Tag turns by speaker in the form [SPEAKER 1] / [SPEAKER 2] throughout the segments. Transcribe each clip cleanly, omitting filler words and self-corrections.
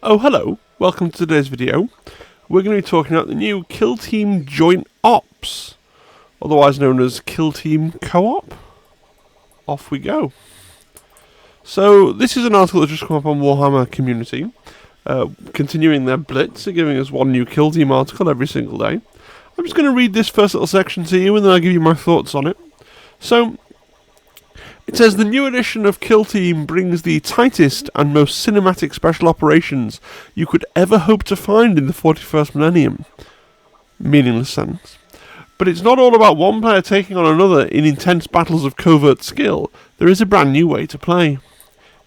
[SPEAKER 1] Oh, hello. Welcome to today's video. We're going to be talking about the new Kill Team Joint Ops, otherwise known as Kill Team Co-op. Off we go. So, this is an article that's just come up on Warhammer Community, continuing their blitz, giving us one new Kill Team article every single day. I'm just going to read this first little section to you, and then I'll give you my thoughts on it. So, it says, the new edition of Kill Team brings the tightest and most cinematic special operations you could ever hope to find in the 41st millennium. Meaningless sentence. But it's not all about one player taking on another in intense battles of covert skill. There is a brand new way to play.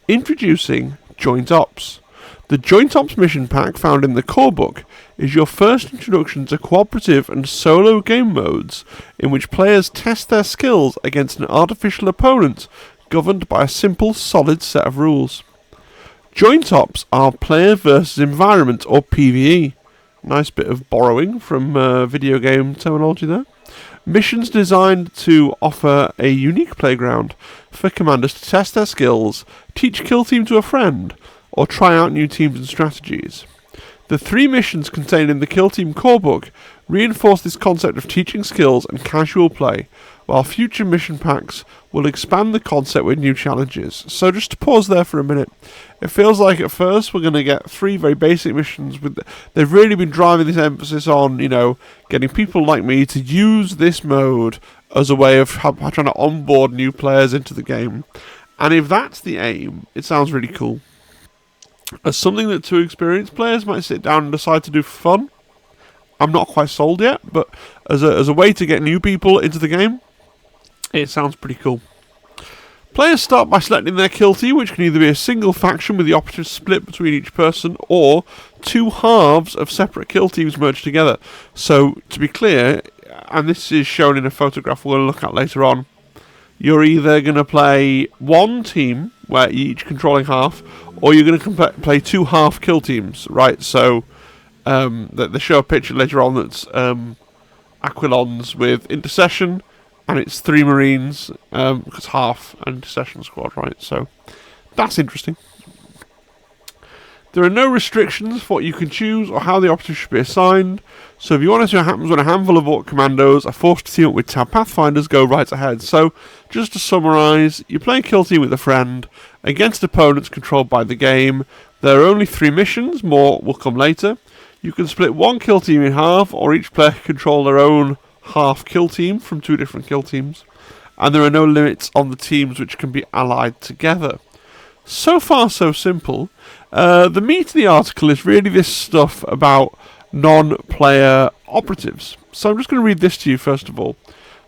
[SPEAKER 1] Introducing Joint Ops. The Joint Ops mission pack found in the core book is your first introduction to cooperative and solo game modes in which players test their skills against an artificial opponent governed by a simple, solid set of rules. Joint Ops are player versus environment, or PvE. Nice bit of borrowing from video game terminology there. Missions designed to offer a unique playground for commanders to test their skills, teach Kill Team to a friend, or try out new teams and strategies. The 3 missions contained in the Kill Team core book reinforce this concept of teaching skills and casual play, while future mission packs will expand the concept with new challenges. So just to pause there for a minute, it feels like at first we're going to get 3 very basic missions. They've really been driving this emphasis on, getting people like me to use this mode as a way of trying to onboard new players into the game. And if that's the aim, it sounds really cool. As something that 2 experienced players might sit down and decide to do for fun, I'm not quite sold yet, but as a way to get new people into the game, it sounds pretty cool. Players start by selecting their kill team, which can either be a single faction with the operatives split between each person, or 2 halves of separate kill teams merged together. So, to be clear, and this is shown in a photograph we're going to look at later on, you're either going to play one team, where you're each controlling half, or you're going to play 2 half kill teams, right? So, they show a picture later on that's Aquilons with Intercession, and it's 3 Marines, because half an Intercession squad, right? So, that's interesting. There are no restrictions for what you can choose or how the operatives should be assigned, so if you want to see what happens when a handful of Orc commandos are forced to team up with Tab Pathfinders, go right ahead. So, just to summarise, you play Kill Team with a friend, against opponents controlled by the game. There are only 3 missions, more will come later. You can split one kill team in half, or each player can control their own half kill team from 2 different kill teams. And there are no limits on the teams which can be allied together. So far, so simple. The meat of the article is really this stuff about non-player operatives. So I'm just going to read this to you first of all.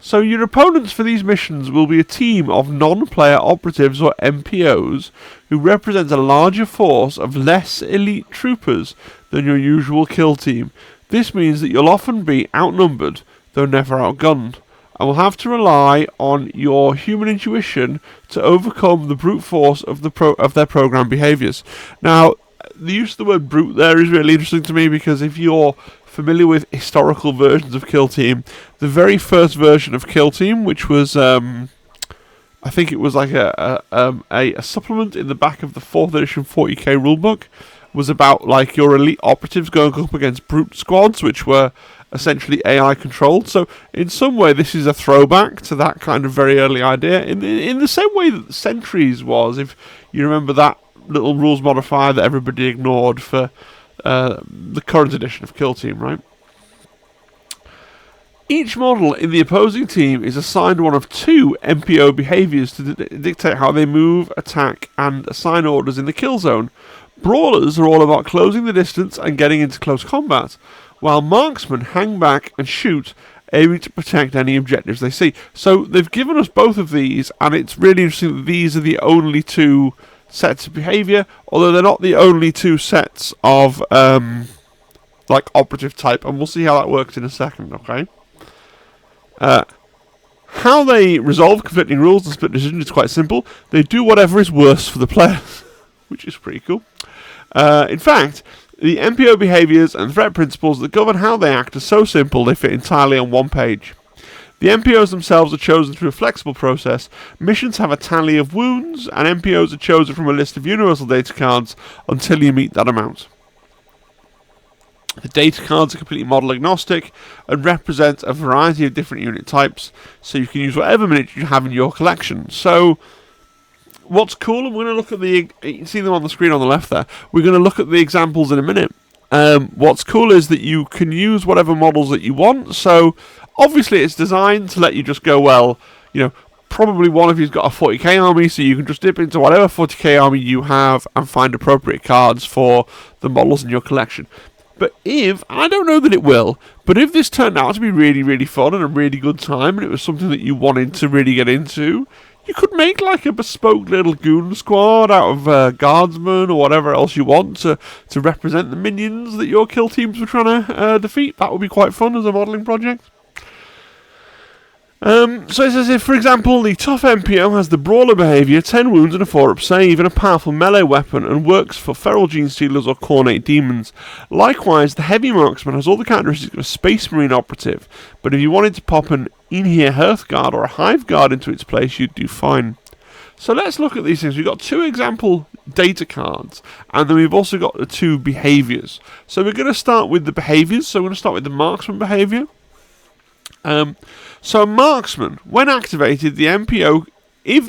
[SPEAKER 1] So your opponents for these missions will be a team of non-player operatives, or NPOs, who represent a larger force of less elite troopers than your usual kill team. This means that you'll often be outnumbered, though never outgunned, and will have to rely on your human intuition to overcome the brute force of their program behaviours. Now, the use of the word brute there is really interesting to me, because if you're familiar with historical versions of Kill Team, the very first version of Kill Team, which was, I think it was like a supplement in the back of the 4th edition 40k rulebook, was about like your elite operatives going up against brute squads, which were essentially AI controlled. So in some way this is a throwback to that kind of very early idea, in the same way that Sentries was, if you remember that little rules modifier that everybody ignored for the current edition of Kill Team, right? Each model in the opposing team is assigned one of 2 MPO behaviours to dictate how they move, attack, and assign orders in the kill zone. Brawlers are all about closing the distance and getting into close combat, while marksmen hang back and shoot, aiming to protect any objectives they see. So they've given us both of these, and it's really interesting that these are the only 2 sets of behaviour, although they're not the only 2 sets of like operative type, and we'll see how that works in a second, okay? How they resolve conflicting rules and split decisions is quite simple. They do whatever is worse for the players, which is pretty cool. In fact, the MPO behaviours and threat principles that govern how they act are so simple they fit entirely on one page. The MPOs themselves are chosen through a flexible process. Missions have a tally of wounds, and MPOs are chosen from a list of universal data cards until you meet that amount. The data cards are completely model agnostic and represent a variety of different unit types, so you can use whatever miniature you have in your collection. So what's cool, and we're going to look at you can see them on the screen on the left there, we're going to look at the examples in a minute. What's cool is that you can use whatever models that you want, so obviously it's designed to let you just go, well, probably one of you's got a 40k army, so you can just dip into whatever 40k army you have and find appropriate cards for the models in your collection. But I don't know that it will, but if this turned out to be really, really fun and a really good time, and it was something that you wanted to really get into, you could make like a bespoke little goon squad out of guardsmen or whatever else you want to represent the minions that your kill teams were trying to defeat. That would be quite fun as a modelling project. So it says if, for example, the tough MPO has the brawler behaviour, 10 wounds and a 4-up save, and a powerful melee weapon, and works for feral gene stealers or cornate demons. Likewise, the heavy marksman has all the characteristics of a space marine operative, but if you wanted to pop an in-here Hearthguard or a Hive Guard into its place, you'd do fine. So let's look at these things. We've got 2 example data cards, and then we've also got the 2 behaviours. So we're going to start with the behaviours. So we're going to start with the marksman behaviour. So marksman, when activated, if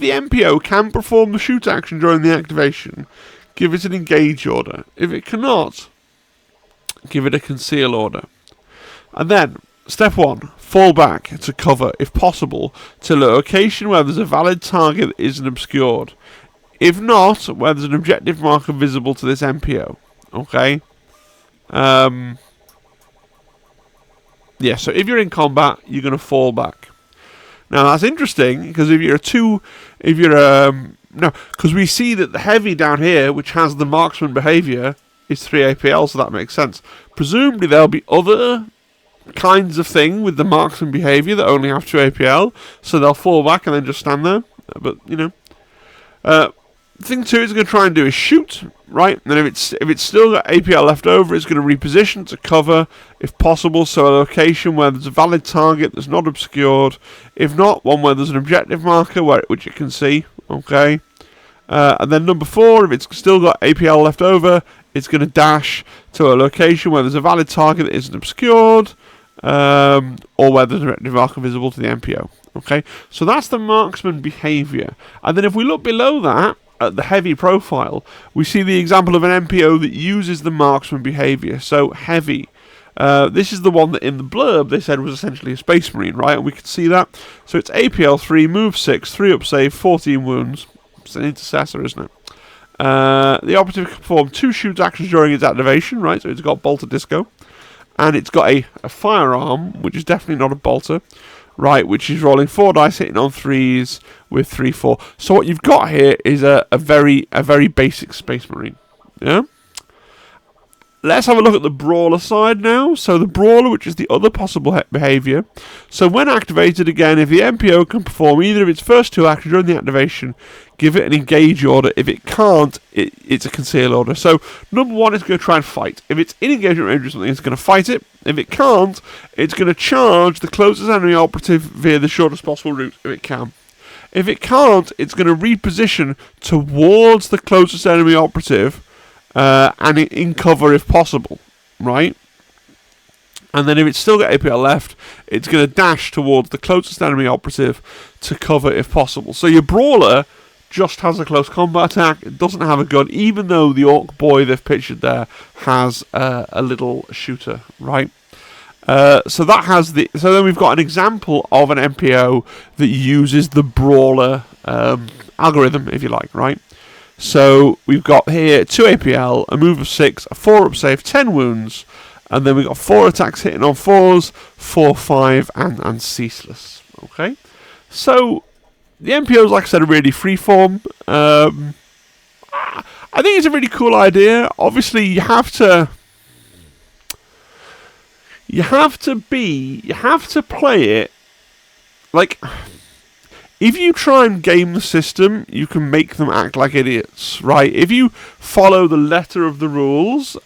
[SPEAKER 1] the MPO can perform the shoot action during the activation, give it an engage order. If it cannot, give it a conceal order. And then, step 1, fall back to cover, if possible, to a location where there's a valid target that isn't obscured. If not, where there's an objective marker visible to this MPO. Okay? Yeah, so if you're in combat, you're going to fall back. Now that's interesting because because we see that the heavy down here, which has the marksman behaviour, is 3 APL, so that makes sense. Presumably there'll be other kinds of thing with the marksman behaviour that only have 2 APL, so they'll fall back and then just stand there. But thing 2 it's going to try and do is shoot, right? And then if it's still got APL left over, it's going to reposition to cover, if possible, so a location where there's a valid target that's not obscured. If not, one where there's an objective marker which you can see, okay? And then number 4, if it's still got APL left over, it's going to dash to a location where there's a valid target that isn't obscured, or where there's an objective marker visible to the MPO. Okay, so that's the marksman behaviour. And then if we look below that, at the heavy profile, we see the example of an MPO that uses the marksman behaviour. So heavy. This is the one that in the blurb they said was essentially a space marine, right? And we can see that. So it's APL 3, move 6, 3-up save, 14 wounds. It's an intercessor, isn't it? The operative can perform 2 shoot actions during its activation, right? So it's got bolter disco. And it's got a firearm, which is definitely not a bolter. Right, which is rolling 4 dice, hitting on 3s with 3-4. So what you've got here is a very basic Space Marine. Yeah. Let's have a look at the Brawler side now. So the Brawler, which is the other possible behaviour. So when activated again, if the MPO can perform either of its first 2 actions during the activation, give it an engage order. If it can't, it's a conceal order. So number 1 is going to try and fight. If it's in engagement range or something, it's going to fight it. If it can't, it's going to charge the closest enemy operative via the shortest possible route if it can. If it can't, it's going to reposition towards the closest enemy operative and in cover if possible, right? And then if it's still got APL left, it's going to dash towards the closest enemy operative to cover if possible. So your Brawler just has a close combat attack. It doesn't have a gun, even though the Orc boy they've pictured there has a little shooter, right? So then we've got an example of an MPO that uses the Brawler algorithm, if you like, right? So we've got here 2 APL, a move of 6, a 4-up save, 10 wounds, and then we've got 4 attacks hitting on 4s, 4, 5, and ceaseless. Okay, so the MPOs, like I said, are really freeform. I think it's a really cool idea. Obviously, you have to play it like. If you try and game the system, you can make them act like idiots, right? If you follow the letter of the rules,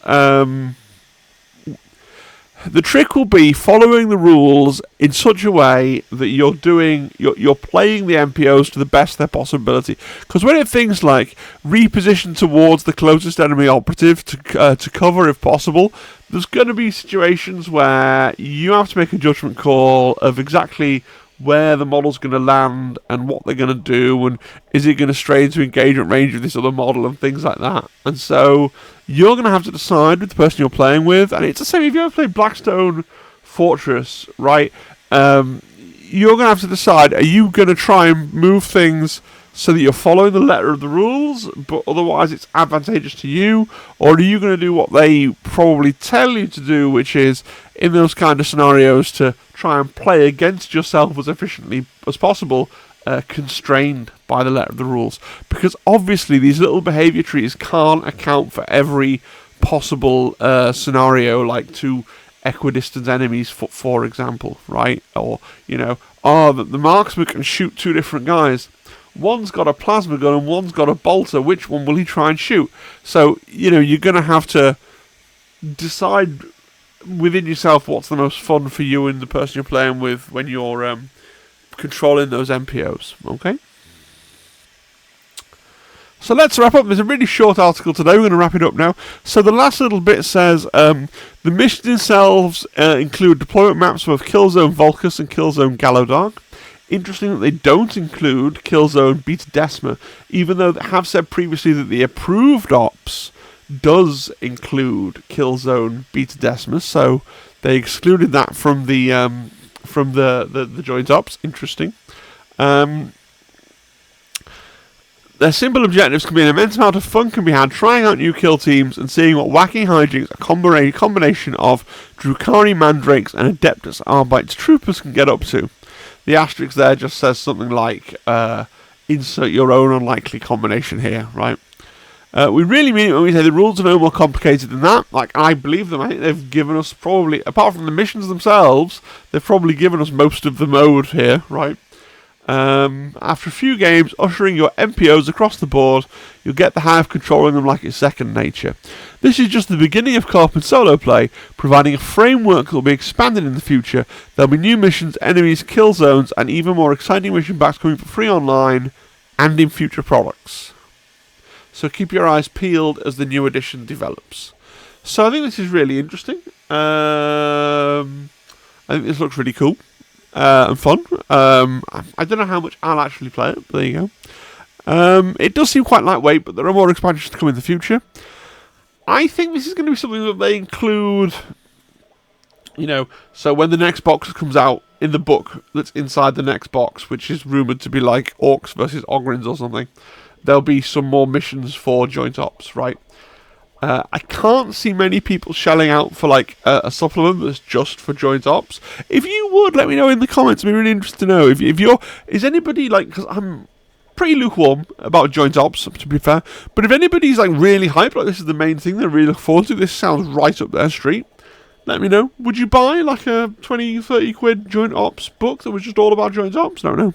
[SPEAKER 1] The trick will be following the rules in such a way that you're playing the MPOs to the best of their possibility. Because when it things like reposition towards the closest enemy operative to cover if possible, there's going to be situations where you have to make a judgment call of exactly where the model's going to land and what they're going to do, and is it going to stray into engagement range with this other model and things like that. And so you're going to have to decide with the person you're playing with, and it's the same if you ever played Blackstone Fortress, right? You're going to have to decide, are you going to try and move things so that you're following the letter of the rules, but otherwise it's advantageous to you, or are you going to do what they probably tell you to do, which is, in those kind of scenarios, to try and play against yourself as efficiently as possible, constrained by the letter of the rules? Because obviously these little behaviour trees can't account for every possible scenario, like two equidistant enemies, for example, right? Or, the marksman can shoot two different guys. One's got a plasma gun and one's got a bolter. Which one will he try and shoot? So, you're going to have to decide within yourself what's the most fun for you and the person you're playing with when you're controlling those MPOs, okay? So let's wrap up. There's a really short article today. We're going to wrap it up now. So the last little bit says, the missions themselves include deployment maps for both Killzone Volcus and Killzone Gallowdark. Interesting that they don't include Killzone Beta Decima, even though they have said previously that the approved ops does include Killzone Beta Decima, so they excluded that from the joint ops. Interesting. Their simple objectives can be an immense amount of fun can be had trying out new kill teams and seeing what wacky hijinks a combination of Drukhari Mandrakes and Adeptus Arbites troopers can get up to. The asterisk there just says something like, insert your own unlikely combination here, right? We really mean it when we say the rules are no more complicated than that. Like, I believe them. I think they've given us probably, apart from the missions themselves, they've probably given us most of the mode here, right? After a few games, ushering your MPOs across the board, you'll get the hang of controlling them like it's second nature. This is just the beginning of co-op and solo play, providing a framework that will be expanded in the future. There'll be new missions, enemies, kill zones, and even more exciting mission packs coming for free online and in future products. So keep your eyes peeled as the new edition develops. So I think this is really interesting. I think this looks really cool. And fun. I don't know how much I'll actually play it, but there you go. It does seem quite lightweight, but there are more expansions to come in the future. I think this is going to be something that they include, so when the next box comes out in the book that's inside the next box, which is rumoured to be like Orcs versus Ogrins or something, there'll be some more missions for joint ops, right? I can't see many people shelling out for like a supplement that's just for joint ops. If you would, let me know in the comments. I'd be really interested to know if you're. Is anybody like? Because I'm pretty lukewarm about joint ops, to be fair. But if anybody's like really hyped, like this is the main thing they really look forward to, this sounds right up their street. Let me know. Would you buy like a 20, 30 quid joint ops book that was just all about joint ops? I don't know.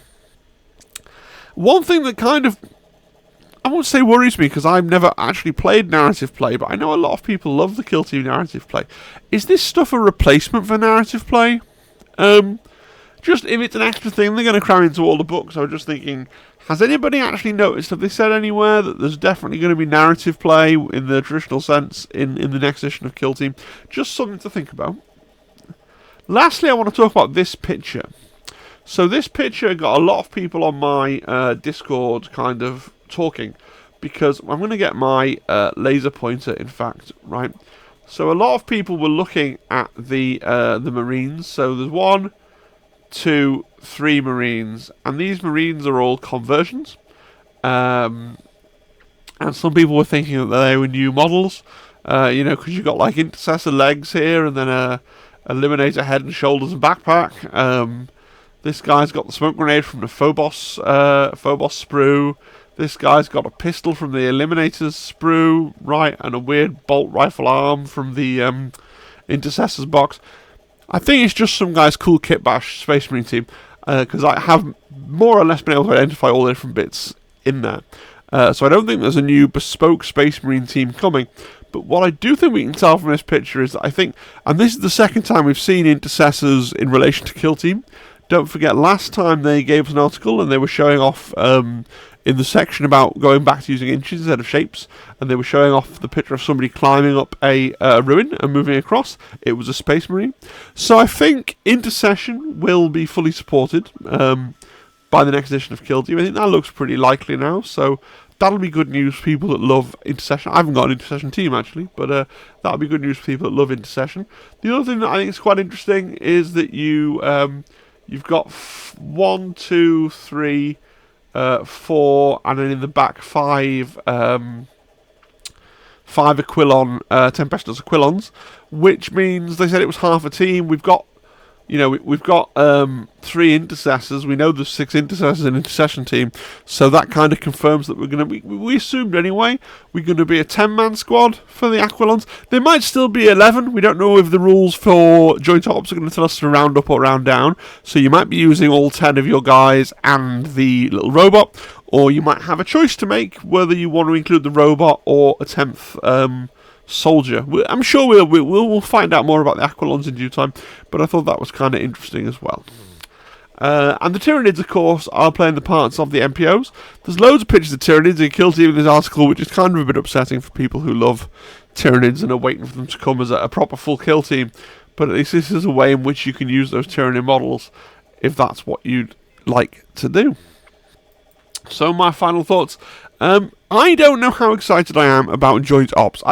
[SPEAKER 1] One thing that kind of, I won't say worries me because I've never actually played narrative play, but I know a lot of people love the Kill Team narrative play. Is this stuff a replacement for narrative play? Just if it's an extra thing they're going to cram into all the books, I was just thinking, has anybody actually noticed, have they said anywhere that there's definitely going to be narrative play in the traditional sense in the next edition of Kill Team? Just something to think about. Lastly, I want to talk about this picture. So this picture got a lot of people on my Discord kind of talking, because I'm going to get my laser pointer, in fact, right? So a lot of people were looking at the Marines. So there's 1, 2, 3 Marines, and these Marines are all conversions. And some people were thinking that they were new models, because you've got like Intercessor legs here, and then a Eliminator head and shoulders and backpack. This guy's got the smoke grenade from the Phobos sprue. This guy's got a pistol from the Eliminator's sprue, right, and a weird bolt rifle arm from the Intercessors box. I think it's just some guy's cool kit bash Space Marine team, because I have more or less been able to identify all the different bits in there. So I don't think there's a new bespoke Space Marine team coming, But what I do think we can tell from this picture is that I think, and this is the second time we've seen Intercessors in relation to Kill Team. Don't forget, last time they gave us an article and they were showing off in the section about going back to using inches instead of shapes, and they were showing off the picture of somebody climbing up a ruin and moving across. It was a Space Marine. So I think Intercession will be fully supported by the next edition of Kill Team. I think that looks pretty likely now, so that'll be good news for people that love Intercession. I haven't got an Intercession team, actually, but that'll be good news for people that love Intercession. The other thing that I think is quite interesting is that you've got 1, 2, 3, 4, and then in the back 5 Aquilon, Tempestuous Aquilons, which means they said it was half a team. We've got, we've got 3 Intercessors. We know there's 6 Intercessors in Intercession team, so that kind of confirms that we're going to be, we assumed anyway, we're going to be a 10-man squad for the Aquilons. There might still be 11. We don't know if the rules for joint ops are going to tell us to round up or round down, so you might be using all 10 of your guys and the little robot, or you might have a choice to make whether you want to include the robot or a 10th soldier. I'm sure we'll find out more about the Aquilons in due time, but I thought that was kind of interesting as well. And the Tyranids, of course, are playing the parts of the MPOs. There's loads of pictures of Tyranids in Kill Team in this article, which is kind of a bit upsetting for people who love Tyranids and are waiting for them to come as a proper full Kill Team. But at least this is a way in which you can use those Tyranid models if that's what you'd like to do. So my final thoughts. I don't know how excited I am about joint ops.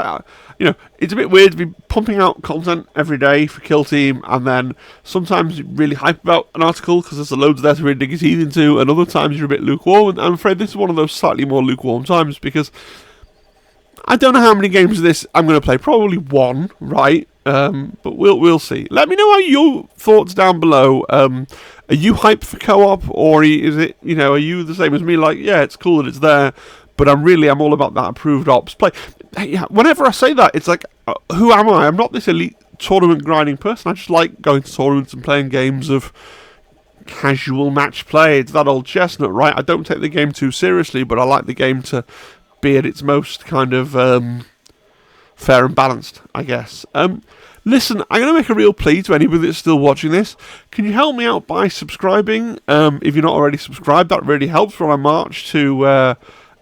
[SPEAKER 1] It's a bit weird to be pumping out content every day for Kill Team, and then sometimes you're really hype about an article because there's loads there to really dig your teeth into, and other times you're a bit lukewarm. And I'm afraid this is one of those slightly more lukewarm times, because I don't know how many games of this I'm going to play. Probably 1, right? But we'll see. Let me know your thoughts down below. Are you hyped for co-op, or is it, are you the same as me? Like, yeah, it's cool that it's there, but I'm all about that approved ops play. Whenever I say that, it's like, who am I? I'm not this elite tournament grinding person. I just like going to tournaments and playing games of casual match play. It's that old chestnut, right? I don't take the game too seriously, but I like the game to be at its most kind of fair and balanced, I guess. Listen, I'm going to make a real plea to anybody that's still watching this. Can you help me out by subscribing? If you're not already subscribed, that really helps when I march to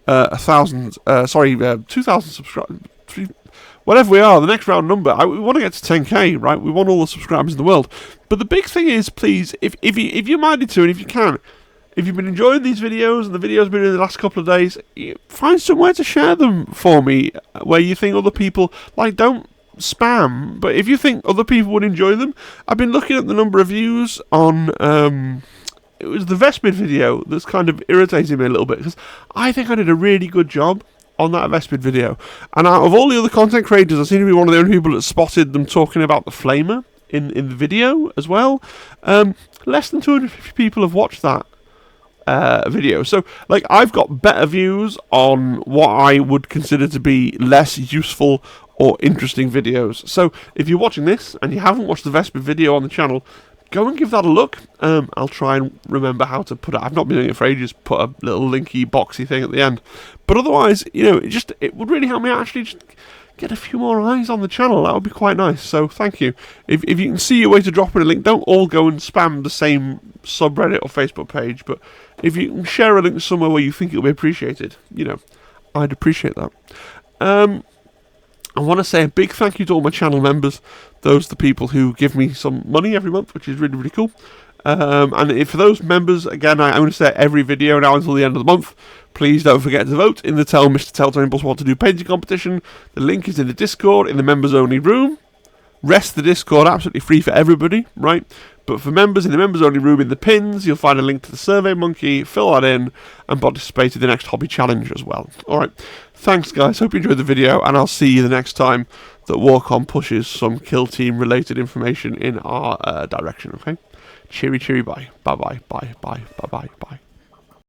[SPEAKER 1] 2,000 subscribers. Whatever we are, the next round number, we want to get to 10k, right? We want all the subscribers in the world. But the big thing is, please, if you're minded to, and if you can, if you've been enjoying these videos, and the videos have been in the last couple of days, find somewhere to share them for me, where you think other people, don't spam, but if you think other people would enjoy them. I've been looking at the number of views on, it was the Vespid video that's kind of irritating me a little bit, because I think I did a really good job on that Vespid video. And out of all the other content creators, I seem to be one of the only people that spotted them talking about the Flamer in the video as well. Less than 250 people have watched that video. So, I've got better views on what I would consider to be less useful or interesting videos. So, if you're watching this and you haven't watched the Vespid video on the channel, go and give that a look. I'll try and remember how to put it. I've not been doing it for ages. Put a little linky, boxy thing at the end. But otherwise, it would really help me actually just get a few more eyes on the channel. That would be quite nice. So thank you. If you can see your way to drop in a link, don't all go and spam the same subreddit or Facebook page. But if you can share a link somewhere where you think it'll be appreciated, I'd appreciate that. I want to say a big thank you to all my channel members. Those are the people who give me some money every month, which is really, really cool. And for those members, again, I'm going to say every video now until the end of the month, please don't forget to vote in the Tell Mr. Telltale Impulse What to Do painting competition. The link is in the Discord, in the members only room. Rest the Discord absolutely free for everybody, right? But for members, in the members only room in the pins, you'll find a link to the Survey Monkey. Fill that in and participate in the next hobby challenge as well. Alright, thanks guys, hope you enjoyed the video, and I'll see you the next time that Warcom pushes some Kill Team related information in our direction, okay? Cheery, bye. Bye, bye, bye, bye, bye, bye, bye.